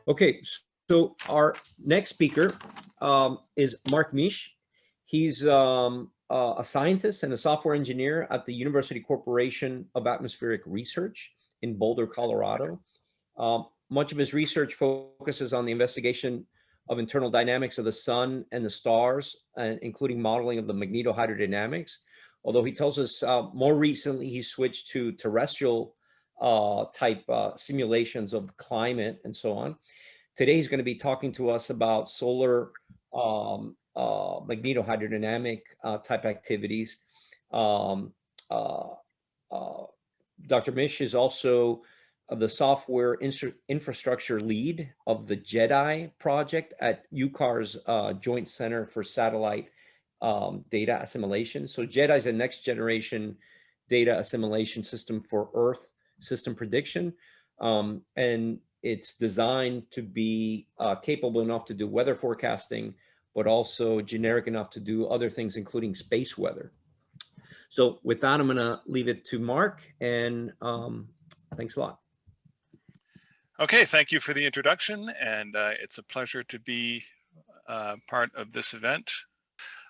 Okay, so our next speaker is Mark Miesch. He's a scientist and a software engineer at the University Corporation of Atmospheric Research in Boulder, Colorado. Much of his research focuses on the investigation of internal dynamics of the sun and the stars, including modeling of the magnetohydrodynamics. Although he tells us more recently he switched to terrestrial type simulations of climate and so on. Today he's going to be talking to us about solar magnetohydrodynamic type activities. Dr. Miesch is also the software infrastructure lead of the JEDI project at UCAR's Joint Center for Satellite Data Assimilation. So JEDI is a next generation data assimilation system for Earth system prediction. And it's designed to be capable enough to do weather forecasting, but also generic enough to do other things, including space weather. So with that, I'm going to leave it to Mark, and thanks a lot. Okay, thank you for the introduction, and it's a pleasure to be part of this event.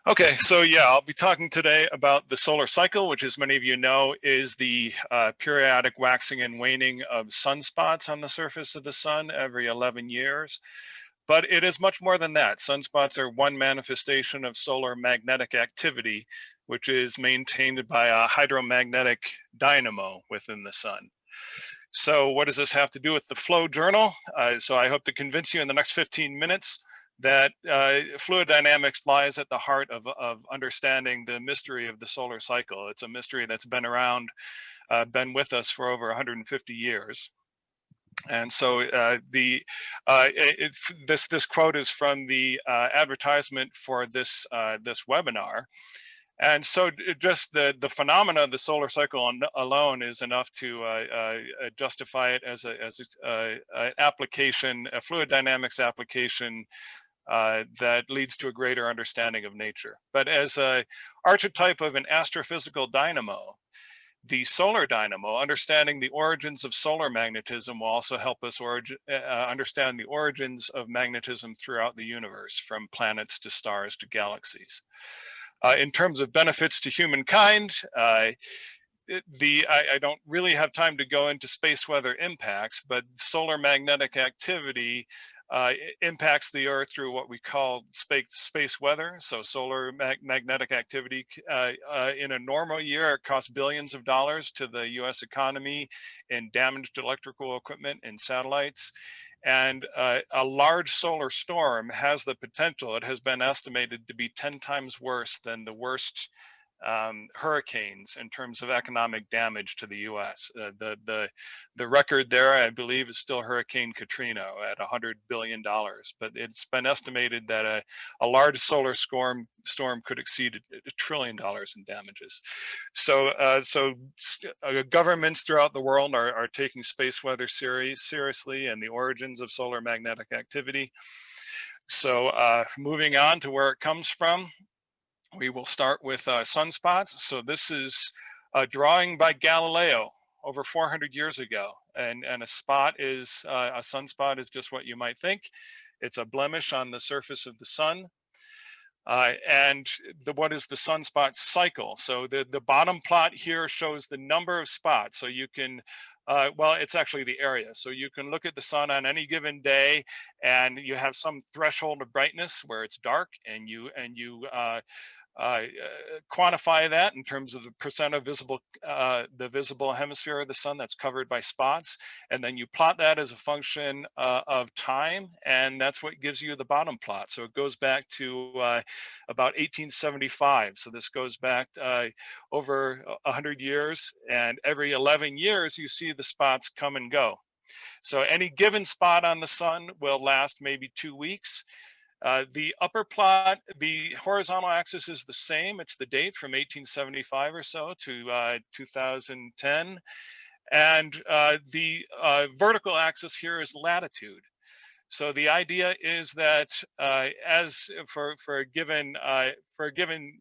Okay, so yeah, I'll be talking today about the solar cycle, which, as many of you know, is the periodic waxing and waning of sunspots on the surface of the sun every 11 years. But it is much more than that. Sunspots are one manifestation of solar magnetic activity, which is maintained by a hydromagnetic dynamo within the sun. So what does this have to do with the flow journal? So I hope to convince you in the next 15 minutes that fluid dynamics lies at the heart of understanding the mystery of the solar cycle. It's a mystery that's been around, been with us for over 150 years. And so this quote is from the advertisement for this webinar. And so just the phenomena of the solar cycle alone is enough to justify it as an application, a fluid dynamics application that leads to a greater understanding of nature. But as an archetype of an astrophysical dynamo, the solar dynamo, understanding the origins of solar magnetism, will also help us understand the origins of magnetism throughout the universe, from planets to stars to galaxies. In terms of benefits to humankind, I don't really have time to go into space weather impacts, but solar magnetic activity impacts the Earth through what we call space weather. So solar magnetic activity in a normal year, it costs billions of dollars to the US economy in damaged electrical equipment and satellites. And a large solar storm has the potential, it has been estimated to be 10 times worse than the worst hurricanes in terms of economic damage to the US. The record there, I believe, is still Hurricane Katrina at $100 billion, but it's been estimated that a large solar storm could exceed $1 trillion in damages. So governments throughout the world are taking space weather seriously and the origins of solar magnetic activity. So moving on to where it comes from, we will start with sunspots. So this is a drawing by Galileo over 400 years ago. And a sunspot is just what you might think. It's a blemish on the surface of the sun. And what is the sunspot cycle? So the bottom plot here shows the number of spots. So you can, well, it's actually the area. So you can look at the sun on any given day, and you have some threshold of brightness where it's dark, and you quantify that in terms of the percent of the visible hemisphere of the sun that's covered by spots, and then you plot that as a function of time, and that's what gives you the bottom plot. So it goes back to about 1875. So this goes back over 100 years, and every 11 years you see the spots come and go. So any given spot on the sun will last maybe 2 weeks. The upper plot, the horizontal axis is the same. It's the date from 1875 or so to 2010. And the vertical axis here is latitude. So the idea is that as for a given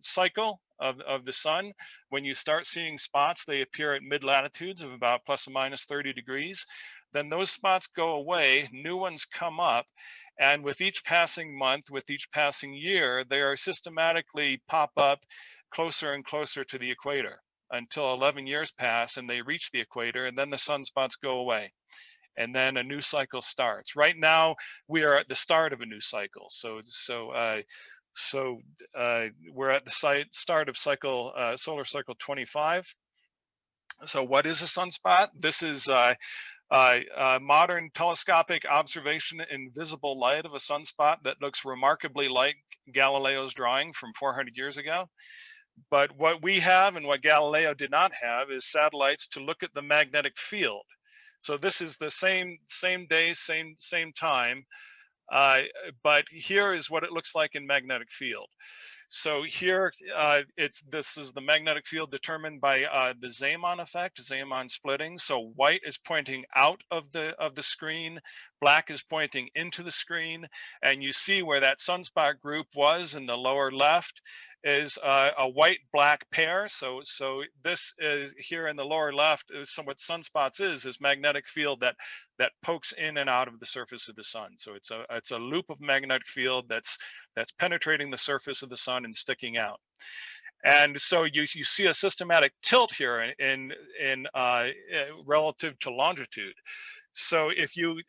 cycle, of the sun. When you start seeing spots, they appear at mid-latitudes of about plus or minus 30 degrees. Then those spots go away, new ones come up, and with each passing month, with each passing year, they are systematically pop up closer and closer to the equator until 11 years pass and they reach the equator, and then the sunspots go away. And then a new cycle starts. Right now, we are at the start of a new cycle. We're at the start of solar cycle 25. So what is a sunspot? This is modern telescopic observation in visible light of a sunspot that looks remarkably like Galileo's drawing from 400 years ago. But what we have and what Galileo did not have is satellites to look at the magnetic field. So this is the same day, same time, but here is what it looks like in magnetic field. So here, this is the magnetic field determined by the Zeeman effect, Zeeman splitting. So white is pointing out of the screen, black is pointing into the screen, and you see where that sunspot group was in the lower left is a white-black pair. So this is here in the lower left is what sunspots is magnetic field that pokes in and out of the surface of the sun. So it's a loop of magnetic field that's penetrating the surface of the sun and sticking out. And so you see a systematic tilt here in relative to longitude. So if you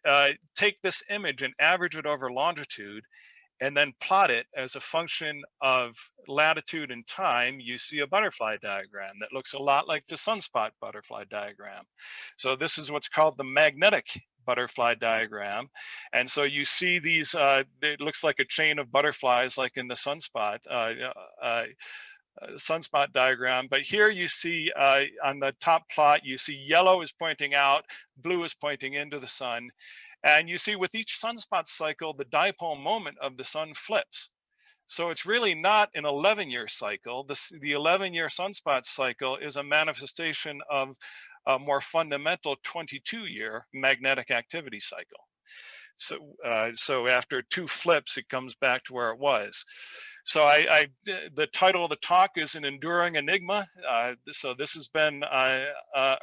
take this image and average it over longitude and then plot it as a function of latitude and time, you see a butterfly diagram that looks a lot like the sunspot butterfly diagram. So this is what's called the magnetic butterfly diagram. And so you see these, it looks like a chain of butterflies like in the sunspot diagram. But here you see on the top plot, you see yellow is pointing out, blue is pointing into the sun. And you see with each sunspot cycle, the dipole moment of the sun flips. So it's really not an 11-year cycle. The 11-year sunspot cycle is a manifestation of a more fundamental 22-year magnetic activity cycle. So after 2 flips, it comes back to where it was. So the title of the talk is an Enduring Enigma. So this has been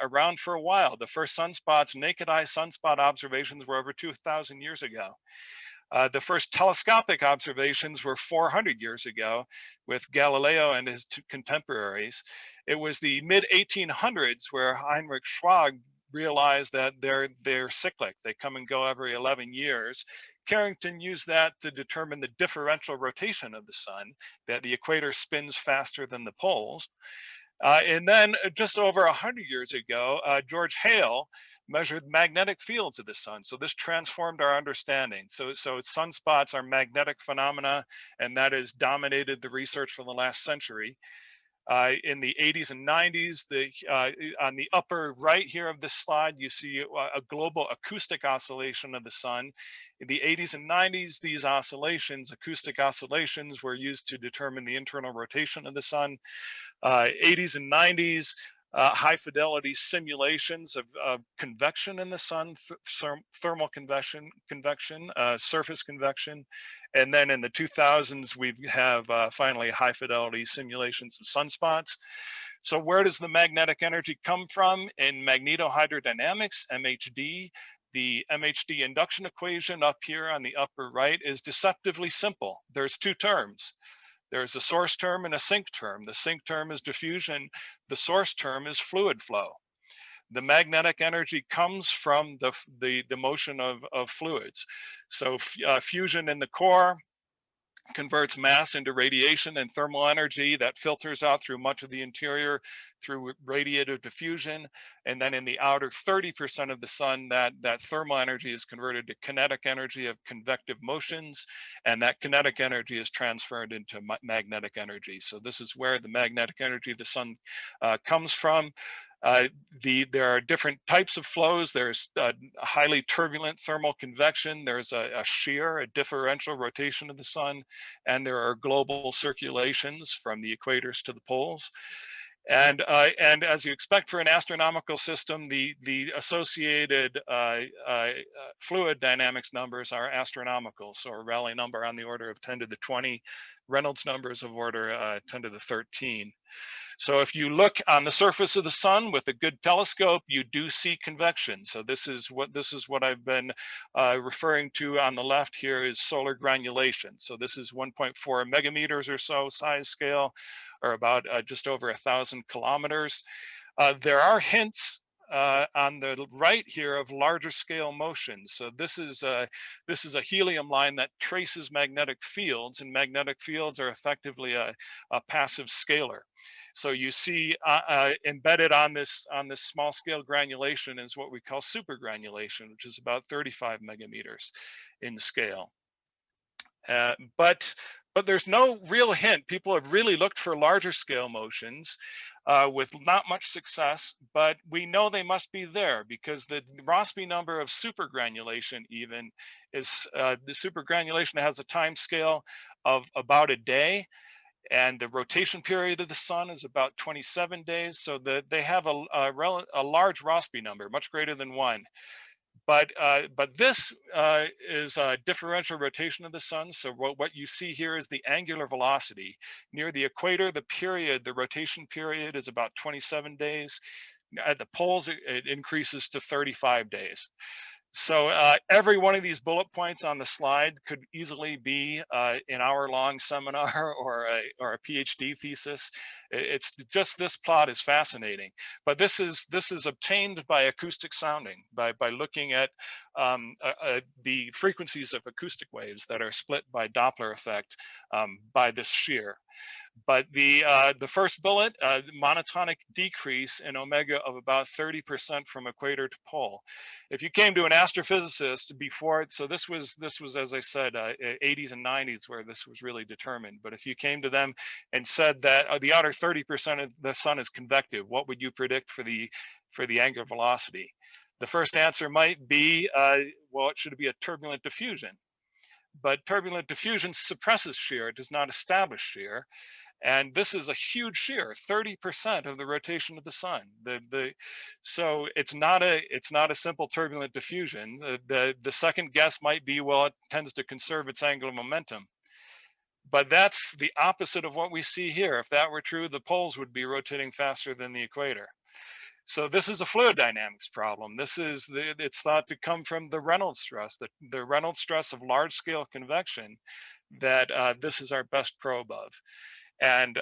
around for a while. The first sunspots, naked eye sunspot observations were over 2,000 years ago. The first telescopic observations were 400 years ago with Galileo and his contemporaries. It was the mid-1800s where Heinrich Schlag realized that they're cyclic. They come and go every 11 years. Carrington used that to determine the differential rotation of the sun, that the equator spins faster than the poles. And then just over 100 years ago, George Hale measured magnetic fields of the sun. So this transformed our understanding. So sunspots are magnetic phenomena, and that has dominated the research for the last century. In the 80s and 90s, on the upper right here of this slide, you see a global acoustic oscillation of the sun. In the 80s and 90s, these oscillations, acoustic oscillations, were used to determine the internal rotation of the sun. 80s and 90s, high fidelity simulations of convection in the sun, thermal convection, surface convection. And then in the 2000s, we have finally high fidelity simulations of sunspots. So where does the magnetic energy come from? In magnetohydrodynamics, MHD, the MHD induction equation up here on the upper right is deceptively simple. There's 2 terms. There's a source term and a sink term. The sink term is diffusion. The source term is fluid flow. The magnetic energy comes from the motion of fluids. So fusion in the core converts mass into radiation and thermal energy that filters out through much of the interior through radiative diffusion. And then in the outer 30% of the sun, that thermal energy is converted to kinetic energy of convective motions. And that kinetic energy is transferred into magnetic energy. So this is where the magnetic energy of the sun comes from. There are different types of flows. There's highly turbulent thermal convection. There's a shear, a differential rotation of the sun, and there are global circulations from the equators to the poles. And as you expect for an astronomical system, the associated fluid dynamics numbers are astronomical. So a Rayleigh number on the order of 10 to the 20, Reynolds numbers of order 10 to the 13. So if you look on the surface of the sun with a good telescope, you do see convection. So this is what I've been referring to on the left here is solar granulation. So this is 1.4 megameters or so size scale, or about just over 1,000 kilometers. There are hints on the right here of larger scale motion. So this is a helium line that traces magnetic fields, and magnetic fields are effectively a passive scalar. So you see embedded on this small scale granulation is what we call supergranulation, which is about 35 megameters in scale. But there's no real hint. People have really looked for larger scale motions with not much success, but we know they must be there because the Rossby number of supergranulation even is, the supergranulation has a time scale of about a day, and the rotation period of the sun is about 27 days. So they have a large Rossby number, much greater than 1. But this is a differential rotation of the sun. So what you see here is the angular velocity. Near the equator, the rotation period is about 27 days. At the poles, it increases to 35 days. So every one of these bullet points on the slide could easily be an hour-long seminar or a PhD thesis. It's just, this plot is fascinating. But this is obtained by acoustic sounding, by looking at the frequencies of acoustic waves that are split by Doppler effect by this shear. But the first bullet, monotonic decrease in omega of about 30% from equator to pole. If you came to an astrophysicist before, so this was as I said, 80s and 90s where this was really determined. But if you came to them and said that the outer 30% of the sun is convective, what would you predict for the angular velocity? The first answer might be, well, it should be a turbulent diffusion. But turbulent diffusion suppresses shear, it does not establish shear. And this is a huge shear, 30% of the rotation of the sun. So it's not a simple turbulent diffusion. The second guess might be, well, it tends to conserve its angular momentum. But that's the opposite of what we see here. If that were true, the poles would be rotating faster than the equator. So this is a fluid dynamics problem. It's thought to come from the Reynolds stress, the Reynolds stress of large scale convection, that this is our best probe of. And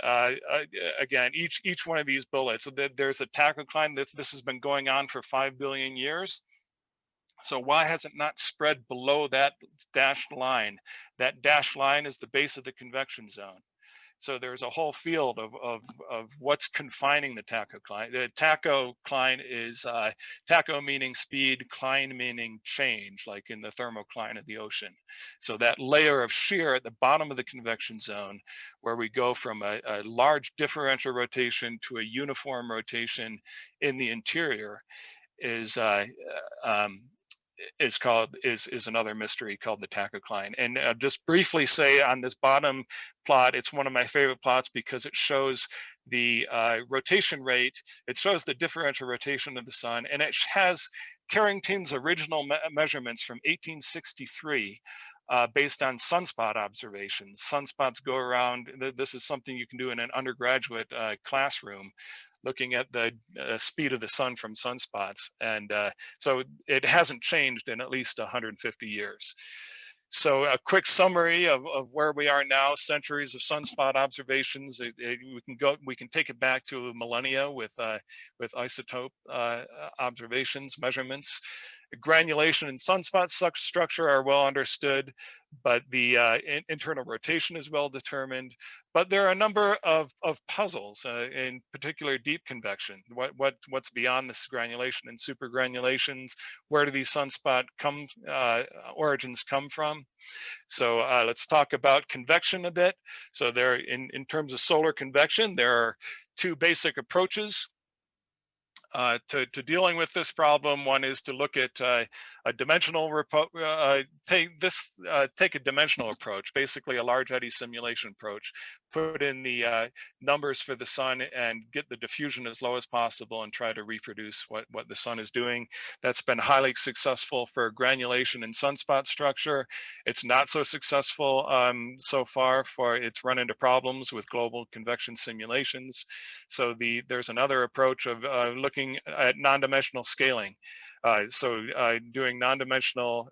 again, each one of these bullets, so there's a tachocline. This has been going on for 5 billion years. So why has it not spread below that dashed line? That dashed line is the base of the convection zone. So there's a whole field of what's confining the tachocline. The tachocline is tacho meaning speed, cline meaning change, like in the thermocline of the ocean. So that layer of shear at the bottom of the convection zone, where we go from a large differential rotation to a uniform rotation in the interior, is another mystery called the tachocline. And just briefly say on this bottom plot, it's one of my favorite plots because it shows the rotation rate. It shows the differential rotation of the sun, and it has Carrington's original measurements from 1863 based on sunspot observations. Sunspots go around. This is something you can do in an undergraduate classroom, looking at the speed of the sun from sunspots. And so it hasn't changed in at least 150 years. So a quick summary of where we are now: centuries of sunspot observations. We can take it back to millennia with isotope observations, measurements. Granulation and sunspot structure are well understood, but the internal rotation is well determined. But there are a number of puzzles, in particular deep convection. What's beyond this granulation and supergranulations? Where do these sunspot origins come from? So let's talk about convection a bit. So there, in terms of solar convection, there are two basic approaches to dealing with this problem. One is to look at a dimensional take a dimensional approach, basically a large eddy simulation approach, put in the numbers for the sun and get the diffusion as low as possible and try to reproduce what the sun is doing. That's been highly successful for granulation and sunspot structure. It's not so successful so far for it's run into problems with global convection simulations. So there's another approach of looking at non-dimensional scaling. Doing non-dimensional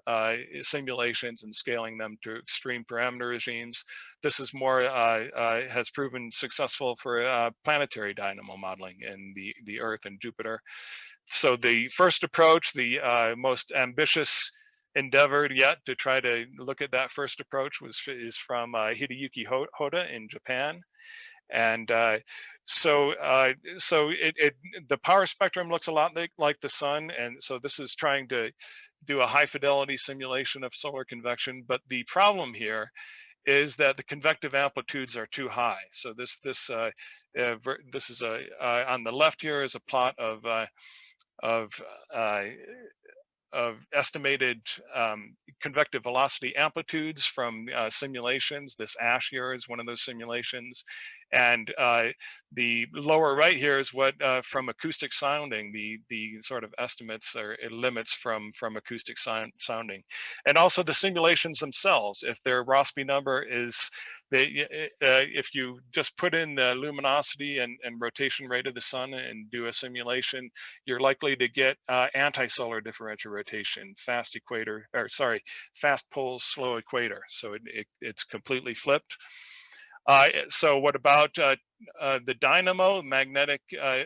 simulations and scaling them to extreme parameter regimes. This is more has proven successful for planetary dynamo modeling in the Earth and Jupiter. So the first approach, the most ambitious endeavor yet to try to look at that first approach is from Hideyuki Hoda in Japan. And the power spectrum looks a lot like the sun. And so this is trying to do a high fidelity simulation of solar convection. But the problem here is that the convective amplitudes are too high. So this is on the left here is a plot of estimated convective velocity amplitudes from simulations. This ash here is one of those simulations. And the lower right here is what from acoustic sounding, the sort of estimates or limits from acoustic sounding. And also the simulations themselves, if their Rossby number is, if you just put in the luminosity and rotation rate of the sun and do a simulation, you're likely to get anti-solar differential rotation, fast poles, slow equator. So it's completely flipped. So what about the dynamo, magnetic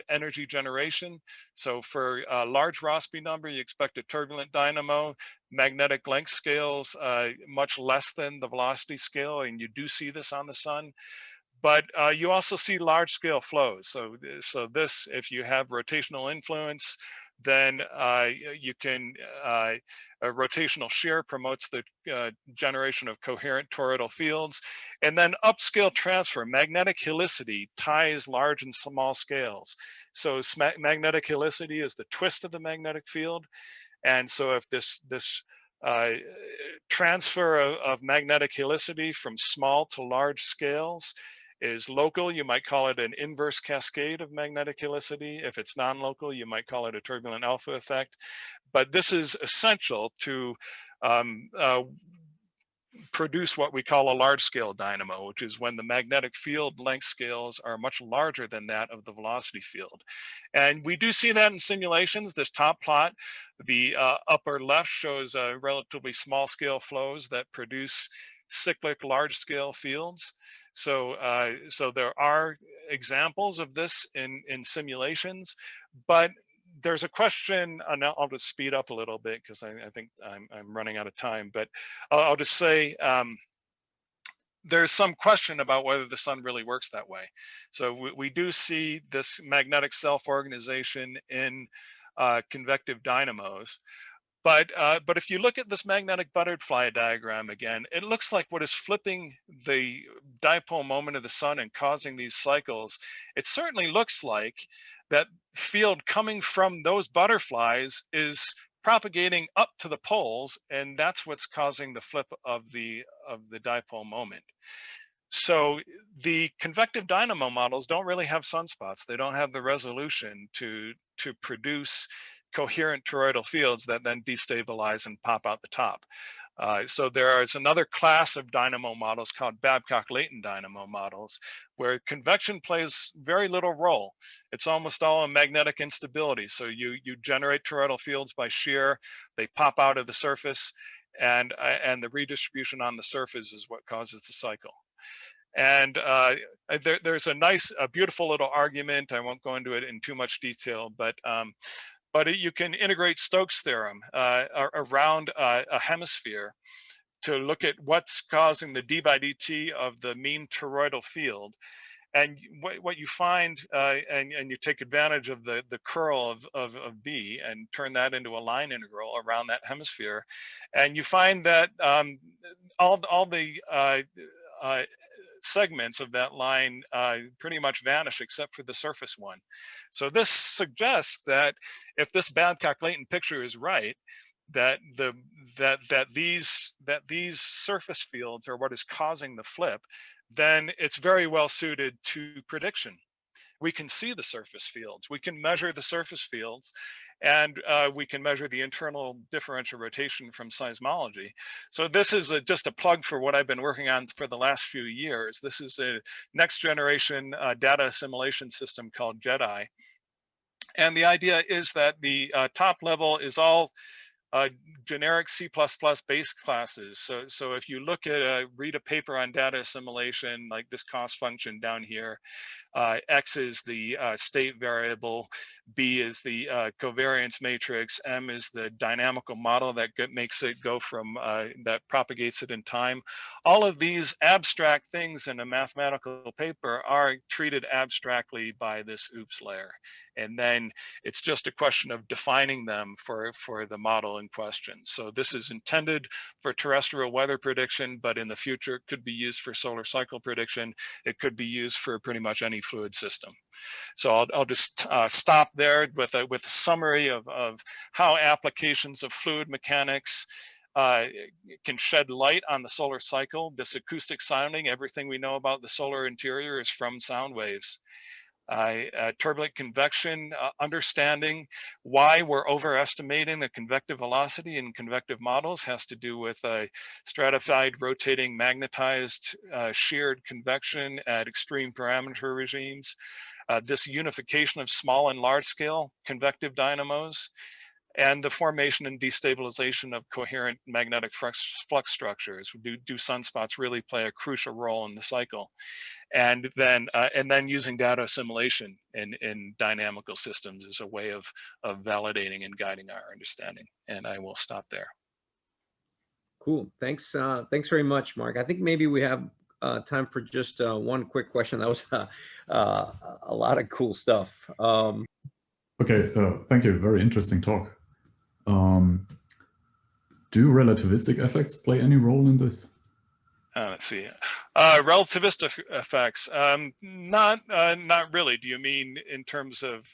energy generation? So for a large Rossby number, you expect a turbulent dynamo, magnetic length scales much less than the velocity scale, and you do see this on the sun. But you also see large scale flows. So this, if you have rotational influence, then you can, a rotational shear promotes the generation of coherent toroidal fields. And then upscale transfer, magnetic helicity ties large and small scales. So magnetic helicity is the twist of the magnetic field. And so if this transfer of magnetic helicity from small to large scales is local, you might call it an inverse cascade of magnetic helicity. If it's non-local, you might call it a turbulent alpha effect. But this is essential to produce what we call a large scale dynamo, which is when the magnetic field length scales are much larger than that of the velocity field. And we do see that in simulations. This top plot, the upper left shows relatively small scale flows that produce cyclic large scale fields. So there are examples of this in simulations, but there's a question, and I'll just speed up a little bit because I think I'm running out of time, but I'll just say there's some question about whether the sun really works that way. So we do see this magnetic self-organization in convective dynamos. But if you look at this magnetic butterfly diagram again, it looks like what is flipping the dipole moment of the sun and causing these cycles. It certainly looks like that field coming from those butterflies is propagating up to the poles, and that's what's causing the flip of the dipole moment. So the convective dynamo models don't really have sunspots. They don't have the resolution to produce coherent toroidal fields that then destabilize and pop out the top. So there is another class of dynamo models called Babcock-Layton dynamo models, where convection plays very little role. It's almost all a magnetic instability. So you generate toroidal fields by shear, they pop out of the surface, and the redistribution on the surface is what causes the cycle. And there's a beautiful little argument. I won't go into it in too much detail, but you can integrate Stokes' theorem around a hemisphere to look at what's causing the d by dt of the mean toroidal field. And what you find, and you take advantage of the curl of B and turn that into a line integral around that hemisphere, and you find that all the segments of that line pretty much vanish except for the surface one. So this suggests that if this Babcock-Layton picture is right, that these surface fields are what is causing the flip, then it's very well suited to prediction. We can see the surface fields, we can measure the surface fields, and we can measure the internal differential rotation from seismology. So this is just a plug for what I've been working on for the last few years. This is a next generation data assimilation system called JEDI. And the idea is that the top level is all generic C++ base classes. So if you look at read a paper on data assimilation, like this cost function down here, X is the state variable, B is the covariance matrix, M is the dynamical model that makes it go from, that propagates it in time. All of these abstract things in a mathematical paper are treated abstractly by this OOPS layer. And then it's just a question of defining them for the model in question. So this is intended for terrestrial weather prediction, but in the future it could be used for solar cycle prediction. It could be used for pretty much any fluid system. So I'll just stop there with a summary of how applications of fluid mechanics can shed light on the solar cycle. This acoustic sounding, everything we know about the solar interior is from sound waves. Turbulent convection, understanding why we're overestimating the convective velocity in convective models has to do with stratified, rotating, magnetized, sheared convection at extreme parameter regimes. This unification of small and large scale convective dynamos, and the formation and destabilization of coherent magnetic flux structures. Do sunspots really play a crucial role in the cycle? And then using data assimilation in dynamical systems is a way of validating and guiding our understanding. And I will stop there. Cool. Thanks. Thanks very much, Mark. I think maybe we have time for just one quick question. That was a lot of cool stuff. Okay. Thank you. Very interesting talk. Do relativistic effects play any role in this? Let's see. Relativistic effects, not really. Do you mean in terms of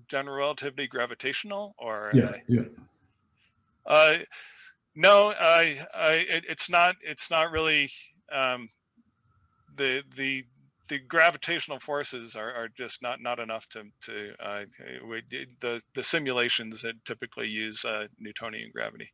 general relativity, gravitational, or? Yeah. No, it's not really. The gravitational forces are just not enough to the simulations that typically use Newtonian gravity.